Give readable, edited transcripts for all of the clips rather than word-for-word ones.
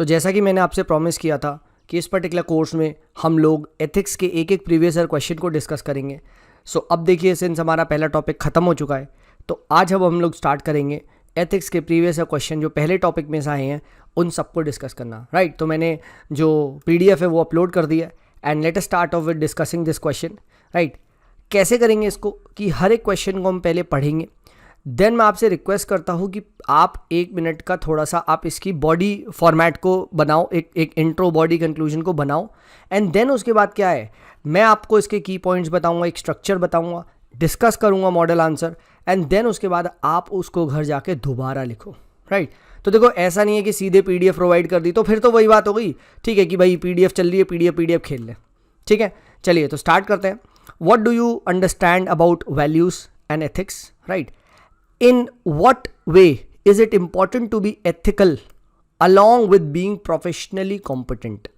जैसा कि मैंने आपसे प्रॉमिस किया था कि इस पर्टिकुलर कोर्स में हम लोग एथिक्स के एक एक प्रीवियस ईयर क्वेश्चन को डिस्कस करेंगे। अब देखिए, सिंस हमारा पहला टॉपिक ख़त्म हो चुका है, तो आज हम लोग स्टार्ट करेंगे एथिक्स के प्रीवियस ईयर क्वेश्चन जो पहले टॉपिक में से आए हैं उन सबको डिस्कस करना। राइट, तो मैंने जो PDF है वो अपलोड कर दिया and let us start of with discussing this question. Right, कैसे करेंगे इसको कि हर एक क्वेश्चन को हम पहले पढ़ेंगे, देन मैं आपसे रिक्वेस्ट करता हूँ कि आप 1 मिनट का थोड़ा सा आप इसकी बॉडी फॉर्मेट को बनाओ, एक इंट्रो बॉडी कंक्लूजन को बनाओ, एंड देन उसके बाद क्या है, मैं आपको इसके की पॉइंट्स बताऊंगा, एक स्ट्रक्चर बताऊंगा, डिस्कस करूंगा मॉडल आंसर, एंड देन उसके बाद आप उसको घर जाके दोबारा लिखो। राइट, तो देखो ऐसा नहीं है कि सीधे PDF प्रोवाइड कर दी तो फिर तो वही बात हो गई, ठीक है कि भाई PDF चल रही है, PDF खेल लें। ठीक है, चलिए तो स्टार्ट करते हैं। What do you understand about values and ethics? Right, in what way is it important to be ethical along with being professionally competent?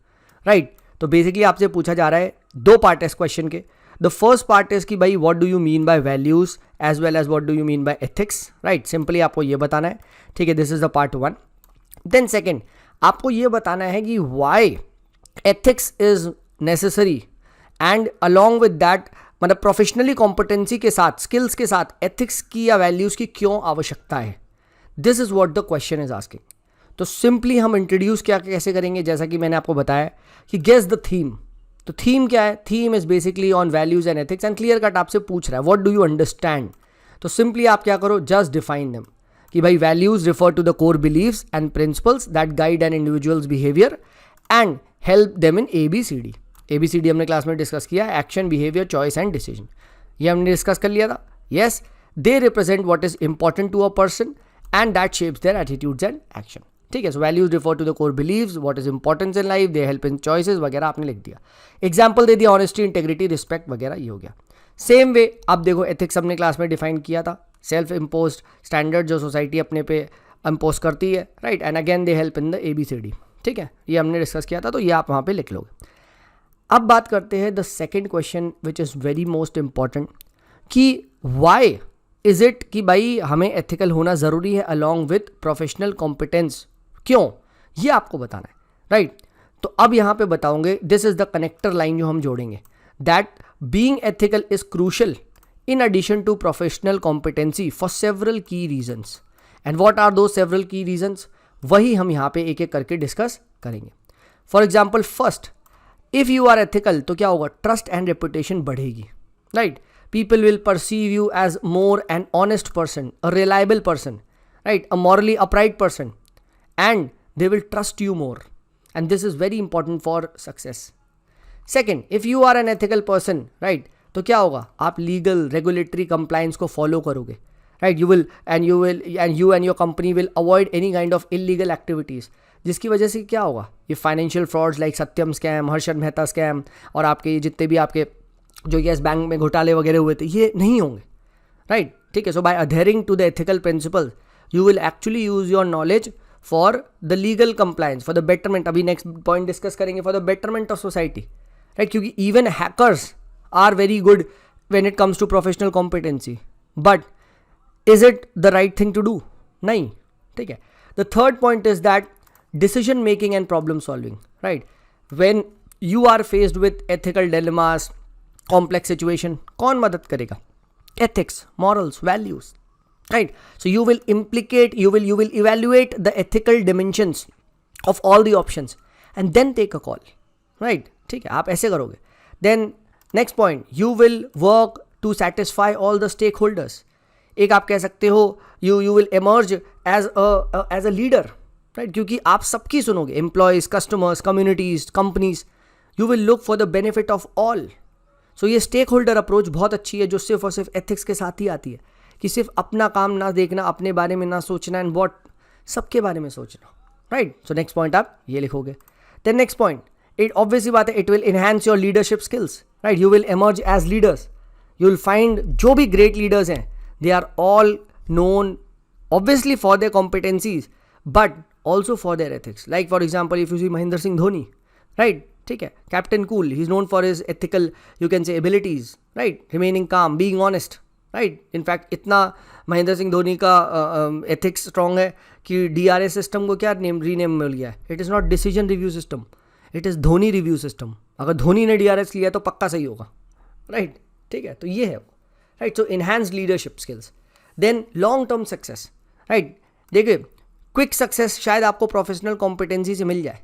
Right, तो बेसिकली आपसे पूछा जा रहा है, 2 पार्ट है इस क्वेश्चन के। द फर्स्ट पार्ट इज कि भाई what do you mean by values as well as what do you mean by ethics. Right, simply आपको ये बताना है, ठीक है, this is the part 1। Then second, आपको ये बताना है कि why ethics is necessary and along with that, मतलब प्रोफेशनली कॉम्पिटेंसी के साथ, स्किल्स के साथ एथिक्स की या वैल्यूज़ की क्यों आवश्यकता है। This is what the question is asking. तो सिंपली हम इंट्रोड्यूस क्या कैसे करेंगे, जैसा कि मैंने आपको बताया कि गेस द थीम। तो थीम क्या है? Theme is basically on values and ethics, and clear cut आपसे पूछ रहा है व्हाट डू यू अंडरस्टैंड। तो सिंपली आप क्या करो, जस्ट डिफाइन देम कि भाई values refer to the core beliefs and principles that guide N individuals behaviour and help them in ABCD। ABCD हमने क्लास में डिस्कस किया, action, behaviour, choice and decision, ये हमने डिस्कस कर लिया था। Yes, they represent what is important to a person and that shapes their attitudes and action. ठीक है, so values refer to the core beliefs, what is importance in life, they help in choices वगैरह आपने लिख दिया। Example दे दिया, honesty, integrity, respect वगैरह, ये हो गया। सेम वे आप देखो, एथिक्स हमने क्लास में डिफाइन किया था, सेल्फ इम्पोज स्टैंडर्ड जो सोसाइटी अपने पे इम्पोज करती है। Right, and again they help in the ABCD। ठीक है, ये हमने डिस्कस किया था, तो ये आप वहाँ पे लिख लोगे। अब बात करते हैं the second question which is very most important, कि वाई इज इट कि भाई हमें एथिकल होना ज़रूरी है अलॉन्ग विथ प्रोफेशनल कॉम्पिटेंस, क्यों, ये आपको बताना है। राइट, तो अब यहाँ पे बताओगे, this is the connector line जो हम जोड़ेंगे, that being ethical is crucial in addition to professional competency for several key reasons. And what are those several key reasons, वही हम यहाँ पे एक एक करके डिस्कस करेंगे। For example, first, if you are ethical तो क्या होगा, ट्रस्ट एंड रेपुटेशन बढ़ेगी। Right, people will perceive you as more an honest person, a reliable person, right, a morally upright person, and they will trust you more, and this is very important for success. Second, if you are an ethical person, right, तो क्या होगा, आप legal regulatory compliance को follow करोगे। Right, you and your company will avoid any kind of illegal activities, जिसकी वजह से क्या होगा, ये फाइनेंशियल फ्रॉड्स लाइक सत्यम स्कैम, हर्षद मेहता स्कैम, और आपके ये जितने भी आपके जो येस बैंक में घोटाले वगैरह हुए थे, ये नहीं होंगे। राइट, ठीक है, so by adhering to the ethical principle you will actually use your knowledge for the legal compliance, for the betterment, अभी नेक्स्ट पॉइंट डिस्कस करेंगे, for the betterment of society. Right, क्योंकि even hackers are very good when it comes to professional competency, but is it the right thing to do? नहीं, ठीक है। The third point is that decision making and problem solving, right? When you are faced with ethical dilemmas, complex situation, कौन मदद करेगा? Ethics, morals, values, right? So you will evaluate the ethical dimensions of all the options and then take a call, right? ठीक है, आप ऐसे करोगे। Then next point, you will work to satisfy all the stakeholders. एक आप कह सकते हो you will emerge as a leader, right, क्योंकि आप सबकी सुनोगे, employees, customers, communities, companies, you will look for the benefit of all. So ये स्टेक होल्डर अप्रोच बहुत अच्छी है, जो सिर्फ और सिर्फ एथिक्स के साथ ही आती है, कि सिर्फ अपना काम ना देखना, अपने बारे में ना सोचना, एंड वॉट, सबके बारे में सोचना। राइट, सो नेक्स्ट पॉइंट आप ये लिखोगे। Then next point, it obviously बात है, it will enhance your leadership skills. Right, you will emerge as leaders, you will find जो भी ग्रेट लीडर्स हैं, they are all known obviously for their competencies but also for their ethics. Like for example, if you see Mahendra Singh Dhoni, right, ठीक है, Captain Cool, he's known for his ethical, you can say, abilities, right, remaining calm, being honest, right. In fact इतना महेंद्र सिंह धोनी का ethics strong है कि DRS system को क्या rename मिल गया है, it is not decision review system, it is Dhoni review system. अगर धोनी ने DRS लिया तो पक्का सही होगा, राइट। ठीक है, तो ये है वो, right. So enhanced leadership skills, then long term success, right. देखिए क्विक सक्सेस शायद आपको प्रोफेशनल कॉम्पिटेंसी से मिल जाए,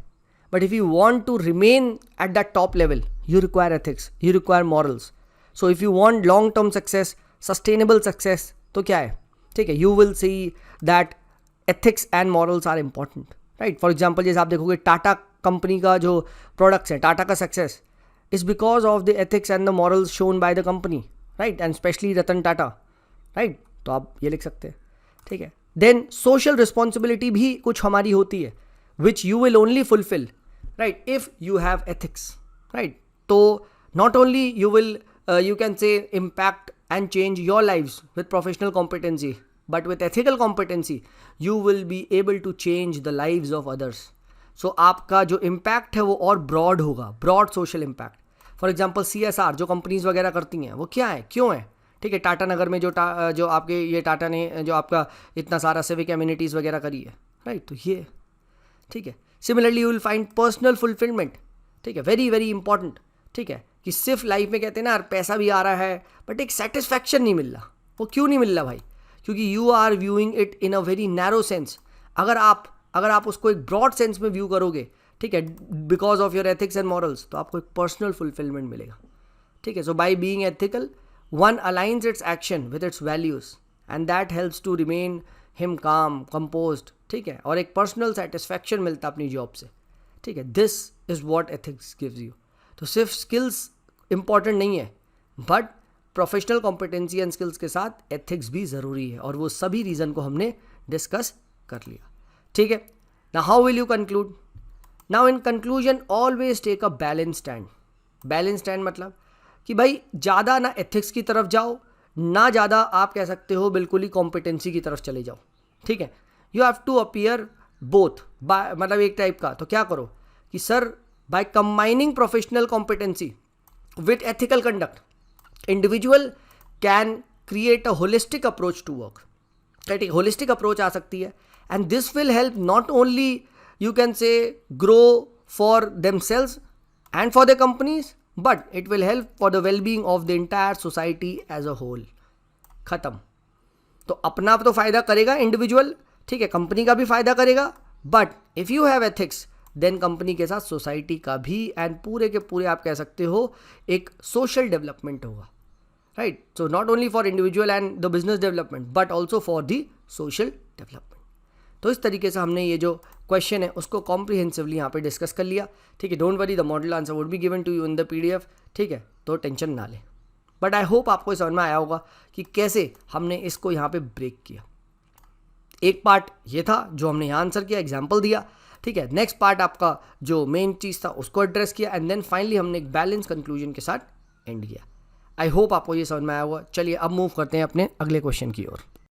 but if you want to remain at that top level you require ethics, you require morals. So if you want long term success, sustainable success, तो क्या है, ठीक है, you will see that ethics and morals are important, right. For example जैसे आप देखोगे Tata company का जो प्रोडक्ट्स है, टाटा का success is because of the ethics and the morals shown by the company, right, and specially Ratan Tata, right. तो आप ये लिख सकते हैं, ठीक है। देन सोशल रिस्पॉन्सिबिलिटी भी कुछ हमारी होती है which you will only fulfil, right, if you have ethics, right. तो not only you will you can say impact and change your lives with professional competency, but with ethical competency you will be able to change the lives of others. So आपका जो impact है वो और broad होगा, broad social impact. For example CSR जो companies वगैरह करती हैं वो क्या है, क्यों है, ठीक है। टाटा नगर में जो आपके ये टाटा ने जो आपका इतना सारा सिविक एमिनिटीज़ वगैरह करी है, राइट, तो ये, ठीक है। Similarly you will find personal fulfilment, ठीक है, वेरी वेरी इंपॉर्टेंट, ठीक है, कि सिर्फ लाइफ में कहते हैं ना यार पैसा भी आ रहा है बट एक सेटिस्फैक्शन नहीं मिल रहा। वो क्यों नहीं मिल रहा भाई, क्योंकि you are viewing it in a very narrow sense. अगर आप उसको एक ब्रॉड सेंस में व्यू करोगे, ठीक है, because of your ethics and morals, तो आपको एक पर्सनल फुलफिलमेंट मिलेगा, ठीक है। So by being ethical one aligns its action with its values and that helps to remain him calm composed, ठीक है, और एक पर्सनल सेटिस्फैक्शन मिलता अपनी जॉब से, ठीक है। This is what ethics gives you. तो सिर्फ स्किल्स इंपॉर्टेंट नहीं है but professional competency and skills के साथ एथिक्स भी ज़रूरी है, और वो सभी रीज़न को हमने डिस्कस कर लिया, ठीक है। Now how will you conclude? Now in conclusion always take a balance stand. Balance stand मतलब कि भाई ज़्यादा ना एथिक्स की तरफ जाओ, ना ज़्यादा आप कह सकते हो बिल्कुल ही कॉम्पिटेंसी की तरफ चले जाओ, ठीक है। You have to appear both, मतलब एक टाइप का। तो क्या करो कि sir by combining professional competency with ethical conduct, individual can create a holistic approach to work, right? एक holistic approach आ सकती है, and this will help not only you can say grow for themselves and for their companies, but it will help for the well-being of the entire society as a whole. खत्म। तो अपना तो फायदा करेगा individual, ठीक है, company का भी फायदा करेगा, but if you have ethics then company के साथ सोसाइटी का भी एंड पूरे के पूरे आप कह सकते हो एक सोशल डेवलपमेंट होगा, right. So not only for individual and the business development but also for the social development. तो इस तरीके से हमने ये जो क्वेश्चन है उसको कॉम्प्रिहेंसिवली यहाँ पे डिस्कस कर लिया, ठीक है। Don't worry, the model answer would be given to you in the PDF, ठीक है, तो टेंशन ना ले। बट आई होप आपको समझ में आया होगा कि कैसे हमने इसको यहाँ पे ब्रेक किया। एक पार्ट ये था जो हमने यहाँ आंसर किया, एग्जाम्पल दिया, ठीक है। नेक्स्ट पार्ट आपका जो मेन चीज़ था उसको एड्रेस किया, एंड देन फाइनली हमने एक बैलेंस कंक्लूजन के साथ एंड किया। आई होप आपको ये समझ में आया होगा। चलिए अब मूव करते हैं अपने अगले क्वेश्चन की ओर।